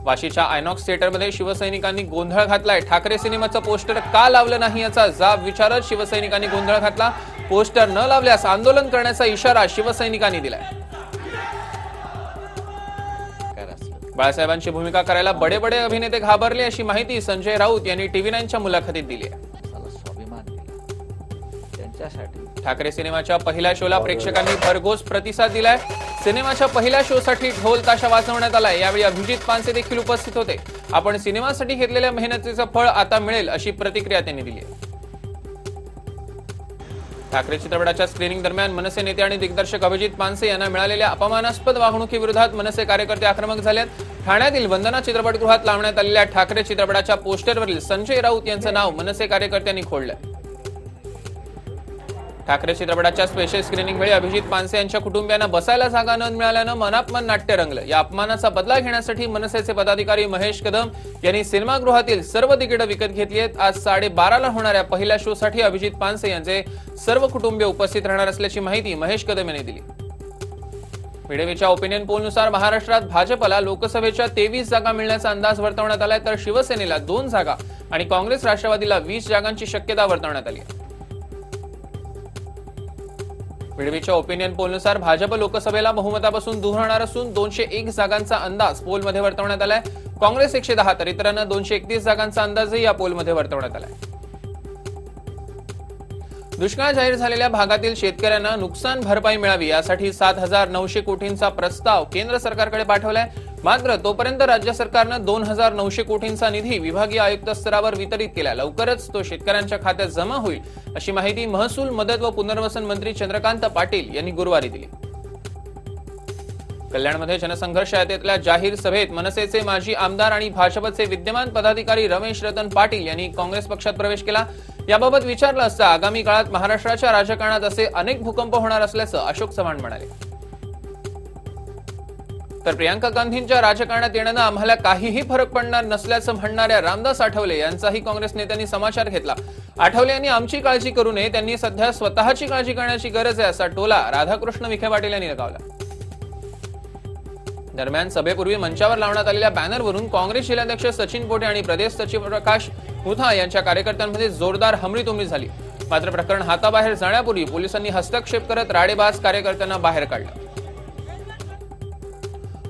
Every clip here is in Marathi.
वाशीच्या आयनॉक्स थिएटरमध्ये शिवसैनिकांनी गोंधळ घातलाय। ठाकरे सिनेमाचं पोस्टर का लावलं नाही याचा जाब विचारत शिवसैनिकांनी गोंधळ घातला। पोस्टर न लावल्यास आंदोलन करण्याचा इशारा शिवसैनिकांनी दिलाय। बाळासाहेबांची भूमिका करायला बडे बडे अभिनेते घाबरले अशी माहिती संजय राऊत यांनी टीव्ही9च्या मुलाखतीत दिली आहे। ठाकरे सिनेमाच्या पहिल्या शोला प्रेक्षकांनी भरघोस प्रतिसाद दिलाय। सिनेमाच्या पहिल्या शोसाठी ढोल ताशा वाजवण्यात आलाय। यावेळी अभिजित पानसे देखील उपस्थित होते। आपण सिनेमासाठी घेतलेल्या मेहनतीचं फळ आता मिळेल अशी प्रतिक्रिया त्यांनी दिली आहे। ठाकरे चित्रपटाच्या स्क्रीनिंग दरम्यान मनसे नेते आणि दिग्दर्शक अभिजित पानसे यांना मिळालेल्या अपमानास्पद वागणुकीविरोधात मनसे कार्यकर्ते आक्रमक झालेत। ठाण्यातील वंदना चित्रपटगृहात लावण्यात आलेल्या ठाकरे चित्रपटाच्या पोस्टरवरील संजय राऊत यांचं नाव मनसे कार्यकर्त्यांनी खोडलंय। ठाकरे चित्रपटाच्या स्पेशल स्क्रीनिंग वेळी अभिजित पानसे यांच्या कुटुंबियांना बसायला जागा न मिळाल्यानं मनापमान नाट्य रंगलं। या अपमानाचा बदला घेण्यासाठी मनसेचे पदाधिकारी महेश कदम यांनी सिनेमागृहातील सर्व तिकीटं विकत घेतली आहेत। आज 12:30ला होणाऱ्या पहिल्या शोसाठी अभिजित पानसे यांचे सर्व कुटुंबीय उपस्थित राहणार असल्याची माहिती महेश कदम यांनी दिली। मिडेवीच्या ओपिनियन पोलनुसार महाराष्ट्रात भाजपला लोकसभेच्या 23 जागा मिळण्याचा अंदाज वर्तवण्यात आलाय, तर शिवसेनेला 2 जागा आणि काँग्रेस राष्ट्रवादीला 20 जागांची शक्यता वर्तवण्यात आली आहे। मिडवीच्या ओपिनियन पोलनुसार भाजप लोकसभेला बहुमतापासून दूर राहणार असून 201 जागांचा अंदाज पोलमध्ये वर्तवण्यात आलाय। काँग्रेस 110 तर इतरांना 231 जागांचा अंदाजही या पोलमध्ये वर्तवण्यात आलाय। दुष्काळ जाहीर झालेल्या भागातील शेतकऱ्यांना नुकसान भरपाई मिळावी यासाठी 7,900 कोटींचा प्रस्ताव केंद्र सरकारकडे पाठवलाय। मात्र तोपर्यंत राज्य सरकारनं 2,900 कोटींचा निधी विभागीय आयुक्त स्तरावर वितरित केला। लवकरच तो शेतकऱ्यांच्या खात्यात जमा होईल अशी माहिती महसूल, मदत व पुनर्वसन मंत्री चंद्रकांत पाटील यांनी गुरुवारी दिली। कल्याणमध्ये जनसंघर्ष यात्रेतल्या जाहीर सभेत मनसेचे माजी आमदार आणि भाजपचे विद्यमान पदाधिकारी रमेश रतन पाटील यांनी काँग्रेस पक्षात प्रवेश केला। याबाबत विचारलं असता आगामी काळात महाराष्ट्राच्या राजकारणात असे अनेक भूकंप होणार असल्याचं अशोक चव्हाण म्हणाले। तर प्रियांका गांधींच्या राजकारणात येण्यानं आम्हाला काहीही फरक पडणार नसल्याचं म्हणणाऱ्या रामदास आठवले यांचाही काँग्रेस नेत्यांनी समाचार घेतला। आठवले यांनी आमची काळजी करू नये, त्यांनी सध्या स्वतःची काळजी करण्याची गरज आहे असा टोला राधाकृष्ण विखे पाटील यांनी लगावला। दरम्यान सभेपूर्वी मंचावर लावण्यात आलेल्या बॅनरवरून काँग्रेस जिल्हाध्यक्ष सचिन पोटे आणि प्रदेश सचिव प्रकाश मुथा यांच्या कार्यकर्त्यांमध्ये जोरदार हमरीतुमरी झाली। मात्र प्रकरण हाताबाहेर जाण्यापूर्वी पोलिसांनी हस्तक्षेप करत राडेबाज कार्यकर्त्यांना बाहेर काढलं।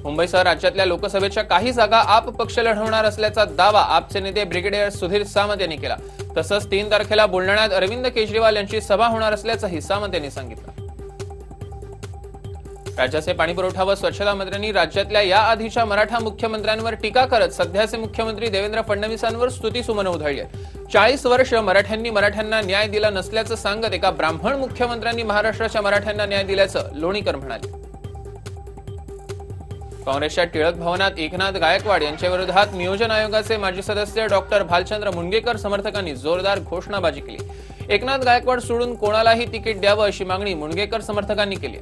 मुंबईसह राज्यातल्या लोकसभेच्या काही जागा आप पक्ष लढवणार असल्याचा दावा आपचे नेते ब्रिगेडियर सुधीर सामंत यांनी केला। तसंच 3 तारखेला बुलढाण्यात अरविंद केजरीवाल यांची सभा होणार असल्याचंही सामंत यांनी सांगितलं। राज्याचे पाणीपुरवठा व स्वच्छता मंत्र्यांनी राज्यातल्या या आधीच्या मराठा मुख्यमंत्र्यांवर टीका करत सध्याचे मुख्यमंत्री देवेंद्र फडणवीसांवर स्तुतीसुमनं उधळली आहेत। 40 वर्ष मराठ्यांना न्याय दिला नसल्याचं सांगत एका ब्राह्मण मुख्यमंत्र्यांनी महाराष्ट्राच्या मराठ्यांना न्याय दिल्याचं लोणीकर म्हणाले। काँग्रेसच्या टिळक भवनात एकनाथ गायकवाड यांच्या विरोधात नियोजन आयोगाचे माजी सदस्य डॉक्टर भालचंद्र मुणगेकर समर्थकांनी जोरदार घोषणाबाजी केली। एकनाथ गायकवाड सोडून कोणालाही तिकीट द्यावं अशी मागणी मुणगेकर समर्थकांनी केली।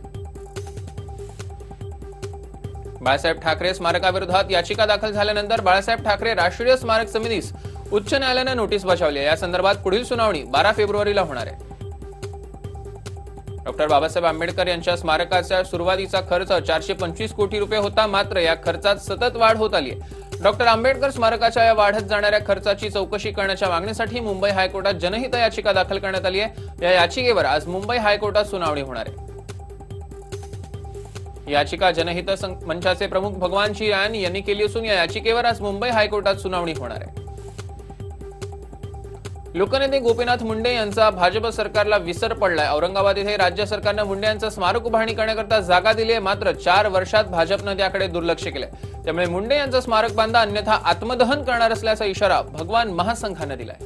बाळासाहेब ठाकरे स्मारकाविरोधात याचिका दाखल झाल्यानंतर बाळासाहेब ठाकरे राष्ट्रीय स्मारक समितीस उच्च न्यायालयानं नोटीस बजावली आहे। या संदर्भात पुढील सुनावणी 12 फेब्रुवारीला होणार आहे। डॉक्टर बाबासाहेब आंबेडकर यांच्या स्मारकाचा सुरुवातीचा खर्च 425 कोटी रुपये होता, मात्र या खर्चात सतत वाढ होत आली आहे। डॉक्टर आंबेडकर स्मारकाच्या या वाढत जाणाऱ्या खर्चाची चौकशी करण्याच्या मागणीसाठी मुंबई हायकोर्टात जनहित याचिका दाखल करण्यात आली आहे। या याचिकेवर आज मुंबई हायकोर्टात सुनावणी होणार आहे। याचिका जनहित मंचाचे प्रमुख भगवानजी रान यांनी केली असून या याचिकेवर आज मुंबई हायकोर्टात सुनावणी होणार आहे। लोकनेते गोपीनाथ मुंडे यांचा भाजप सरकारला विसर पडलाय। औरंगाबाद येथे राज्य सरकारनं मुंडे यांचं स्मारक उभारणी करण्याकरता जागा दिली आहे, मात्र 4 वर्षात भाजपनं त्याकडे दुर्लक्ष केलंय। त्यामुळे मुंडे यांचं स्मारक बांधा अन्यथा आत्मदहन करणार असल्याचा इशारा भगवान महासंघानं दिलाय।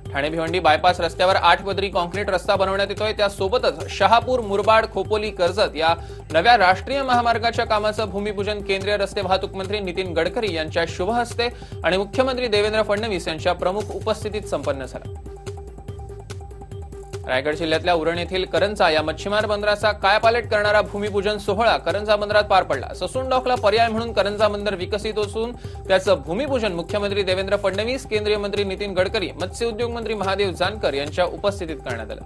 ठाणे भिवंडी बायपास रस्त्यावर 8 पदरी कॉन्क्रीट रस्ता बनवण्यात येतोय। त्यासोबतच शहापूर, मुरबाड, खोपोली, कर्जत या नव्या राष्ट्रीय महामार्गाच्या कामाचं भूमिपूजन केंद्रीय रस्ते वाहतूक मंत्री नितीन गडकरी यांच्या शुभ हस्ते आणि मुख्यमंत्री देवेंद्र फडणवीस यांच्या प्रमुख उपस्थितीत संपन्न झालं। रायगड जिल्ह्यातल्या उरण येथील करंजा या मच्छीमार बंदराचा कायापालट करणारा भूमिपूजन सोहळा करंजा बंदरात पार पडला। ससून डॉकला पर्याय म्हणून करंजा बंदर विकसित असून त्याचं भूमिपूजन मुख्यमंत्री देवेंद्र फडणवीस, केंद्रीय मंत्री नितीन गडकरी, मत्स्य उद्योग मंत्री महादेव जानकर यांच्या उपस्थितीत करण्यात आलं।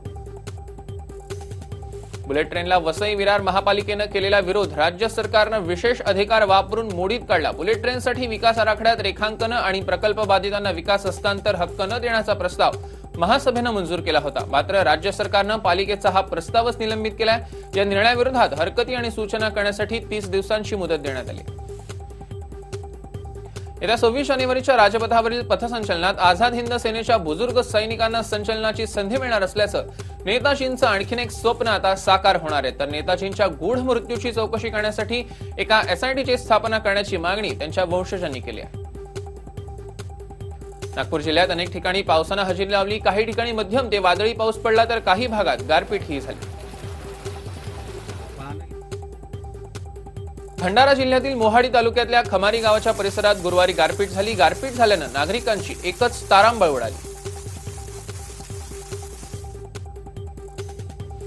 बुलेट ट्रेनला वसई विरार महापालिकेनं केलेला विरोध राज्य सरकारनं विशेष अधिकार वापरून मोडीत काढला। बुलेट ट्रेनसाठी विकास आराखड्यात रेखांकन आणि प्रकल्प बाधितांना विकास हस्तांतर हक्क न देण्याचा प्रस्ताव महासभेनं मंजूर केला होता। मात्र राज्य सरकारनं पालिकेचा हा प्रस्तावच निलंबित केलाय। या निर्णयाविरोधात हरकती आणि सूचना करण्यासाठी 30 दिवसांची मुदत देण्यात आली। येत्या 26 जानेवारीच्या राजपथावरील पथसंचलनात आझाद हिंद सेनेच्या बुजुर्ग सैनिकांना संचलनाची संधी मिळणार असल्याचं नेताजींचं आणखीन एक स्वप्न आता साकार होणार आहे। तर नेताजींच्या गूढ मृत्यूची चौकशी करण्यासाठी एका एसआयटीची स्थापना करण्याची मागणी त्यांच्या वंशजांनी केली आहे। नागपूर जिल्ह्यात अनेक ठिकाणी पावसानं हजेरी लावली। काही ठिकाणी मध्यम ते वादळी पाऊस पडला तर काही भागात गारपीटही झाली। भंडारा जिल्ह्यातील मोहाडी तालुक्यातल्या खमारी गावाच्या परिसरात गुरुवारी गारपीट झाली। गारपीट झाल्यानं नागरिकांची एकच तारांबळ उडाली।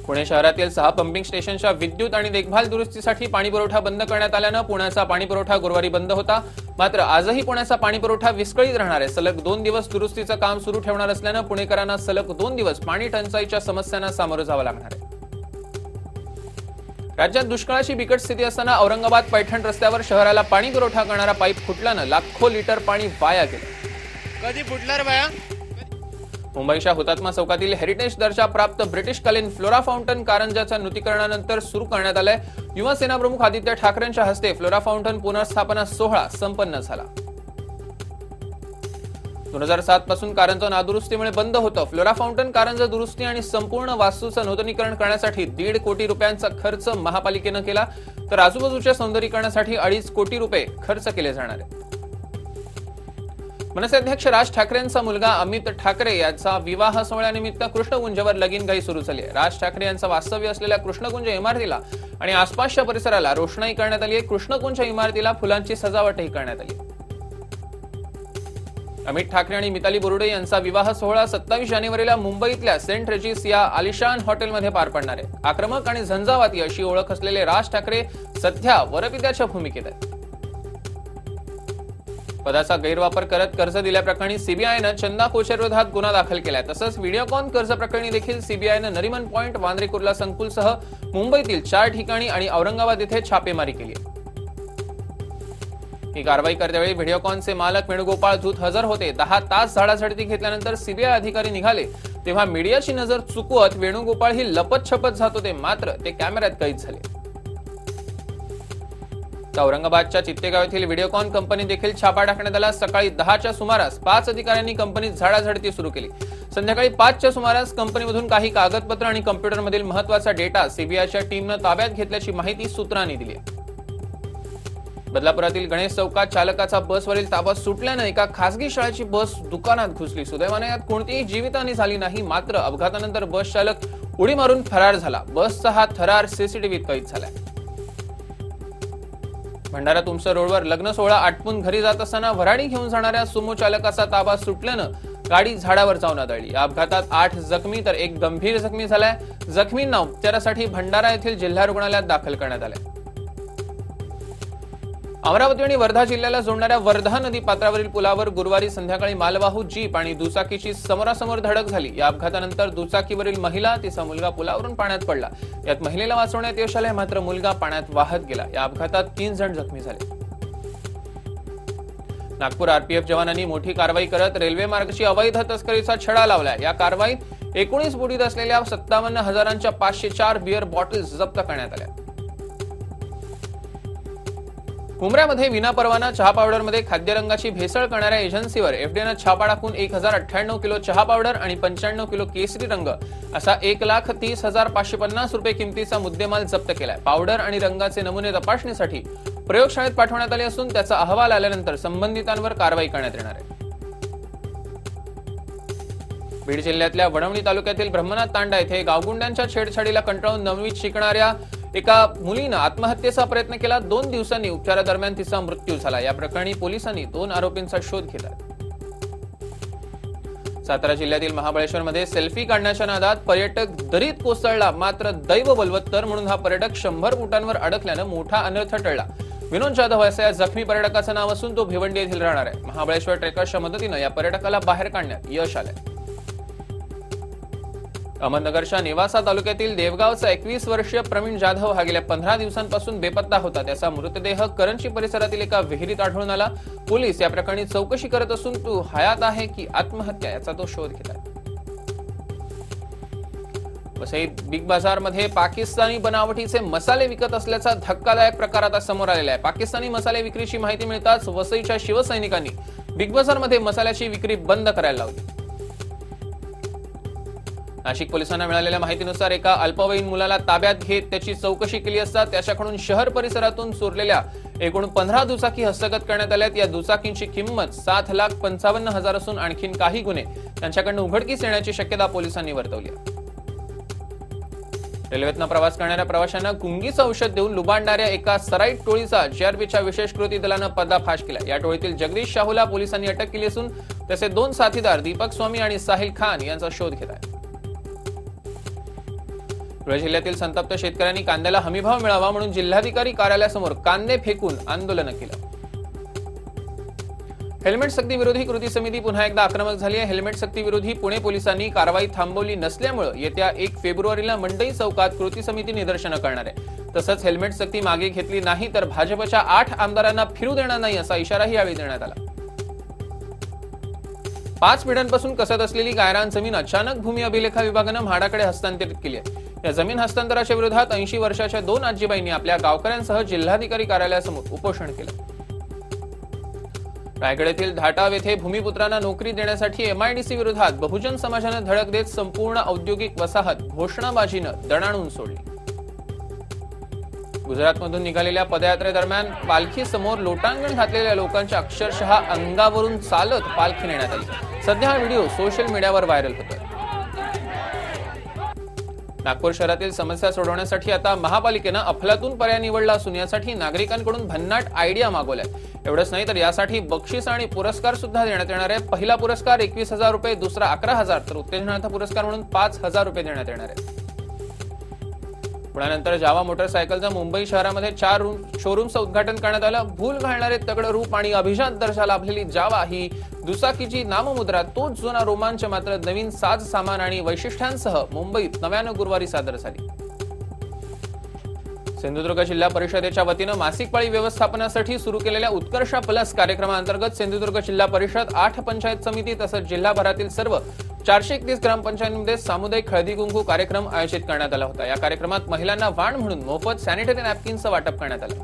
पुणे शहरातील 6 पंपिंग स्टेशनच्या विद्युत आणि देखभाल दुरुस्तीसाठी पाणीपुरवठा बंद करण्यात आल्यानं पुण्याचा पाणीपुरवठा गुरुवारी बंद होता। मात्र आजही पुण्याचा पाणीपुरवठा विस्कळीत राहणार आहे। सलग 2 दिवस दुरुस्तीचं काम सुरू ठेवणार असल्यानं पुणेकरांना सलग 2 दिवस पाणी टंचाईच्या समस्यांना सामोरं जावं लागणार आहे। राज्यात दुष्काळाची बिकट स्थिती असताना औरंगाबाद पैठण रस्त्यावर शहराला पाणी पुरवठा करणारा पाईप फुटल्यानं लाखो लिटर पाणी वाया गेलं। कधी फुटणार बाया? मुंबईच्या हुतात्मा चौकातील हेरिटेज दर्जा प्राप्त ब्रिटिशकालीन फ्लोरा फाउंटन कारंजाच्या नूतनीकरणानंतर सुरू करण्यात आलंय। युवा सेना प्रमुख आदित्य ठाकरेंच्या हस्ते फ्लोरा फाउंटन पुनर्स्थापना सोहळा संपन्न झाला। 2007 पासून कारंज नादुरुस्तीमुळे बंद होतं। फ्लोरा फाउंटन कारंज दुरुस्ती आणि संपूर्ण वास्तूचं नूतनीकरण करण्यासाठी 1.5 कोटी रुपयांचा खर्च महापालिकेनं केला, तर आजूबाजूच्या सौंदर्यीकरणासाठी 2.5 कोटी रुपये खर्च केले जाणार आहेत। मनसे अध्यक्ष राज ठाकरेंचा मुलगा अमित ठाकरे यांचा विवाह सोहळ्यानिमित्त कृष्णकुंजवर लगीनघाई सुरू झाली आहे। राज ठाकरे यांचं वास्तव्य असलेल्या कृष्णकुंज इमारतीला आणि आसपासच्या परिसराला रोषणाई करण्यात आली आहे। कृष्णकुंज इमारतीला फुलांची सजावटही करण्यात आली। अमित ठाकरे आणि मिताली बोरुडे यांचा विवाह सोहळा 27 जानेवारीला मुंबईतल्या सेंट रेजिस या आलिशान हॉटेलमध्ये पार पडणार आहे। आक्रमक आणि झंझावाती अशी ओळख असलेले राज ठाकरे सध्या वरपित्याच्या भूमिकेत आहेत। पदाचा गैरवापर करत कर्ज दिल्याप्रकरणी सीबीआयनं चंदा कोचरविरोधात गुन्हा दाखल केलाय। तसंच व्हिडिओकॉन कर्ज प्रकरणी देखील सीबीआयनं नरिमन पॉइंट, वांद्रे कुर्ला संकुलसह मुंबईतील 4 ठिकाणी आणि औरंगाबाद येथे छापेमारी केली आहे। ही कारवाई करतेवेळी व्हिडिओकॉनचे मालक वेणुगोपाळ धूत हजर होते। 10 तास झाडाझडती घेतल्यानंतर सीबीआय अधिकारी निघाले तेव्हा मीडियाची नजर चुकवत वेणुगोपाळ ही लपत छपत जात होते, मात्र ते कॅमेऱ्यात कैद झाले। औरंगाबादच्या चित्तेगाव येथील व्हिडिओकॉन कंपनी देखील छापा टाकण्यात आला। सकाळी 10च्या सुमारास 5 अधिकाऱ्यांनी कंपनीत झाडाझडती सुरू केली। संध्याकाळी 5च्या सुमारास कंपनीमधून काही कागदपत्र आणि कॉम्प्युटरमधील महत्त्वाचा डेटा सीबीआयच्या टीमनं ताब्यात घेतल्याची माहिती सूत्रांनी दिली आहे। बदलापुरातील गणेश चौकात चालकाचा बसवरील ताबा सुटल्यानं एका खासगी शाळेची बस दुकानात घुसली। सुदैवाने यात कोणतीही जीवितहानी झाली नाही, मात्र अपघातानंतर बस चालक उडी मारून फरार झाला। बसचा हा थरार सीसीटीव्हीत कैद झालाय। भंडारा तुमसर रोडवर लग्न सोहळा आटपून घरी जात असताना भराडी घेऊन जाणाऱ्या सुमो चालकाचा ताबा सुटल्यानं गाडी झाडावर जाऊन आदळली। या अपघातात 8 जखमी तर 1 गंभीर जखमी झालाय। जखमींना उपचारासाठी भंडारा येथील जिल्हा रुग्णालयात दाखल करण्यात आले। अमरावती आणि वर्धा जिल्ह्याला जोडणाऱ्या वर्धा नदी पात्रावरील पुलावर गुरुवारी संध्याकाळी मालवाहू जीप आणि दुचाकीची समोरासमोर धडक झाली। या अपघातानंतर दुचाकीवरील महिला, तिचा मुलगा पुलावरून पाण्यात पडला। यात महिलेला वाचवण्यात यश आले, मात्र मुलगा पाण्यात वाहत गेला। या अपघातात 3 जण जखमी झाले। नागपूर आरपीएफ जवानांनी मोठी कारवाई करत रेल्वे मार्गाची अवैध तस्करीचा छडा लावला। या कारवाईत 19 बोटीत असलेल्या 57,000च्या 504 बिअर बॉटल्स जप्त करण्यात आल्या। उमऱ्यामध्ये विनापरवाना चहा पावडरमध्ये खाद्यरंगाची भेसळ करणाऱ्या एजन्सीवर एफडीएनं छापा टाकून 1098 किलो चहा पावडर आणि 95 किलो केसरी रंग असा 1,30,550 रुपये किमतीचा मुद्देमाल जप्त केलाय। पावडर आणि रंगाचे नमुने तपासणीसाठी प्रयोगशाळेत पाठवण्यात आले असून त्याचा अहवाल आल्यानंतर संबंधितांवर कारवाई करण्यात येणार आहे। बीड जिल्ह्यातल्या वडवणी तालुक्यातील ब्रह्मनाथ तांडा येथे गावगुंड्यांच्या छेडछाडीला कंटाळून 9वीत शिकणाऱ्या एका मुलीनं आत्महत्येचा प्रयत्न केला। 2 दिवसांनी उपचारादरम्यान तिचा मृत्यू झाला। या प्रकरणी पोलिसांनी 2 आरोपींचा शोध घेतला। सातारा जिल्ह्यातील महाबळेश्वरमध्ये सेल्फी काढण्याच्या नादात पर्यटक दरीत कोसळला, मात्र दैव बलवत्तर म्हणून हा पर्यटक 100 फुटांवर अडकल्यानं मोठा अनर्थ टळला। विनोद जाधव असं या जखमी पर्यटकाचं नाव असून तो भिवंडी येथील राहणार आहे। महाबळेश्वर ट्रेकर्सच्या मदतीनं या पर्यटकाला बाहेर काढण्यात यश आलंय। अहमदनगरच्या नेवासा तालुक्यातील देवगावचा 21 वर्षीय प्रवीण जाधव हा गेल्या 15 दिवसांपासून बेपत्ता होता. त्याचा मृतदेह करंजी परिसरातील एका विहिरीत आढळून आला. पोलीस या प्रकरणी चौकशी करत असून तो हयात आहे की आत्महत्या याचा तो शोध घेत आहेत. वसईत बिग बाजारमध्ये पाकिस्तानी बनावटीचे मसाले विकत असल्याचा धक्कादायक प्रकार आता समोर आलेला आहे. पाकिस्तानी मसाले विक्रीची माहिती मिळताच वसईच्या शिवसैनिकांनी बिग बाजारमध्ये मसाल्याची विक्री बंद करायला लावली. नाशिक पोलिसांना मिळालेल्या माहितीनुसार एका अल्पवयीन मुलाला ताब्यात घेत त्याची चौकशी केली असता त्याच्याकडून शहर परिसरातून चोरलेल्या एकूण 15 दुचाकी हस्तगत करण्यात आल्यात. या दुचाकींची किंमत 7,55,000 असून आणखीन काही गुन्हे त्यांच्याकडून उघडकीस येण्याची शक्यता पोलिसांनी वर्तवली आहे. रेल्वेतनं प्रवास करणाऱ्या प्रवाशांना गुंगीचं औषध देऊन लुबाडणाऱ्या एका सराईट टोळीचा जीआरपीच्या विशेष कृती दलानं पर्दाफाश केला. या टोळीतील जगदीश शाहूला पोलिसांनी अटक केली असून त्याचे 2 साथीदार दीपक स्वामी आणि साहिल खान यांचा शोध घेत आहेत. धुळे जिल्ह्यातील संतप्त शेतकऱ्यांनी कांद्याला हमीभाव मिळावा म्हणून जिल्हाधिकारी कार्यालयासमोर कांदे फेकून आंदोलन केलं. हेल्मेट सक्ती विरोधी कृती समिती पुन्हा एकदा आक्रमक झाली आहे. हेल्मेट सक्ती विरोधी पुणे पोलिसांनी कारवाई थांबवली नसल्यामुळे येत्या 1 फेब्रुवारीला मंडई चौकात कृती समिती निदर्शनं करणार आहे. तसंच हेल्मेट सक्ती मागे घेतली नाही तर भाजपच्या 8 आमदारांना फिरू देणार नाही असा इशाराही यावेळी देण्यात आला. 5 पिढ्यांपासून कसत असलेली गायरान जमीन अचानक भूमी अभिलेखा विभागानं म्हाडाकडे हस्तांतरित केली आहे. या जमीन हस्तांतराच्या विरोधात 80 वर्षाच्या 2 आजीबाईंनी आपल्या गावकऱ्यांसह जिल्हाधिकारी कार्यालयासमोर उपोषण केलं. रायगड येथील धाटाव येथे भूमिपुत्रांना नोकरी देण्यासाठी एमआयडीसी विरोधात बहुजन समाजानं धडक देत संपूर्ण औद्योगिक वसाहत घोषणाबाजीनं दणाणून सोडली. गुजरातमधून निघालेल्या पदयात्रेदरम्यान पालखी समोर लोटांगण घातलेल्या लोकांच्या अक्षरशः अंगावरून चालत पालखी नेण्यात आली. सध्या हा व्हिडिओ सोशल मीडियावर व्हायरल होतोय. नागपूर शहरातील समस्या सोडवण्यासाठी आता महापालिकेनं अफलातून पर्याय निवडला असून यासाठी नागरिकांकडून भन्नाट आयडिया मागवलाय. एवढंच नाही तर यासाठी बक्षीस आणि पुरस्कार सुद्धा देण्यात येणार आहे. पहिला पुरस्कार 21,000 रुपये, दुसरा 11,000 तर उत्तेजनार्थ पुरस्कार म्हणून 5,000 रुपये देण्यात येणार आहे. पुण्यानंतर जावा मोटरसायकलचं मुंबई शहरामध्ये 4 शोरूमचं उद्घाटन करण्यात आलं. भूल घालणारे तगडं रूप आणि अभिजात दर्जा लाभलेली जावा ही दुचाकीची नाममुद्रा तोच जुना रोमांच मात्र नवीन साज सामान आणि वैशिष्ट्यांसह मुंबईत नव्यानं गुरुवारी सादर झाली. सिंधुदुर्ग जिल्हा परिषदेच्या वतीनं मासिक पाळी व्यवस्थापनासाठी सुरू केलेल्या उत्कर्षा प्लस कार्यक्रमाअंतर्गत सिंधुदुर्ग जिल्हा परिषद 8 पंचायत समिती तसंच जिल्हाभरातील सर्व 431 ग्रामपंचायतीमध्ये सामुदायिक हळदी कुंकू कार्यक्रम आयोजित करण्यात आला होता. या कार्यक्रमात महिलांना वाण म्हणून मोफत सॅनिटरी नॅपकिनचं वाटप करण्यात आलं.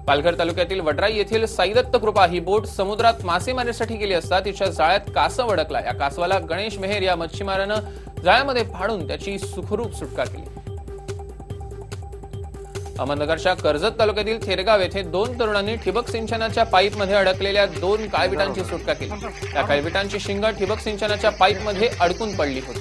पालघर तालुक्यातील वडराई येथील साईदत्त कृपा ही बोट समुद्रात मासेमारीसाठी गेली असता तिच्या जाळ्यात कासव अडकला. या कासवाला गणेश मेहर या मच्छीमारानं जाळ्यामध्ये फाडून त्याची सुखरूप सुटका केली. अहमदनगरच्या कर्जत तालुक्यातील थेरगाव येथे 2 तरुणांनी ठिबक सिंचनाच्या पाईपमध्ये अडकलेल्या 2 काळविटांची सुटका केली. या काळविटांची शिंग ठिबक सिंचनाच्या पाईपमध्ये अडकून पडली होती.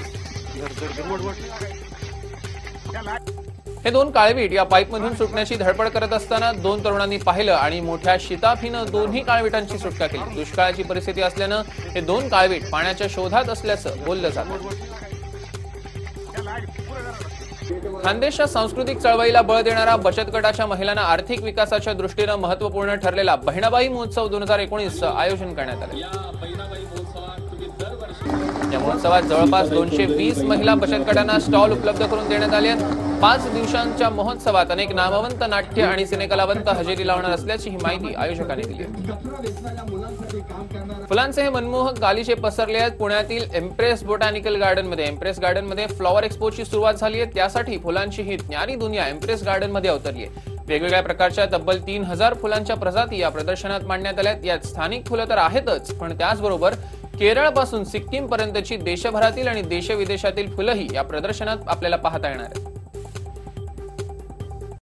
हे 2 काळवीट या पाईपमधून सुटण्याची धडपड करत असताना 2 तरुणांनी पाहिलं आणि मोठ्या शिताफीनं दोन्ही काळविटांची सुटका केली. दुष्काळाची परिस्थिती असल्यानं हे 2 काळवीट पाण्याच्या शोधात असल्याचं बोललं जातं. खानदेशच्या सांस्कृतिक चळवळीला बळ देणारा बचत गटाच्या महिलांना आर्थिक विकासाच्या दृष्टीनं महत्वपूर्ण ठरलेला बहिणाबाई महोत्सव 2019 आयोजन करण्यात आले. या महोत्सवात जवळपास 220 महिला बचत गटांना स्टॉल उपलब्ध करून देण्यात आले. 5 दिवसांच्या महोत्सवात अनेक नामवंत नाट्य आणि सिनेकलावंत हजेरी लावणार असल्याची ही माहिती आयोजकांनी दिली. फुलांचे हे मनमोहक गालिचे पसरले आहेत. पुण्यातील एम्प्रेस बोटॅनिकल गार्डनमध्ये एम्प्रेस गार्डनमध्ये फ्लॉवर एक्सपोची सुरुवात झाली आहे. त्यासाठी फुलांची ही न्यारी दुनिया एम्प्रेस गार्डनमध्ये अवतरली आहे. वेगवेगळ्या प्रकारच्या तब्बल 3000 फुलांच्या प्रजाती या प्रदर्शनात मांडण्यात आल्यात. यात स्थानिक फुलं तर आहेतच पण त्याचबरोबर केरळपासून सिक्कीम पर्यंतची देशभरातील आणि देशविदेशातील फुलंही या प्रदर्शनात आपल्याला पाहता येणार आहेत.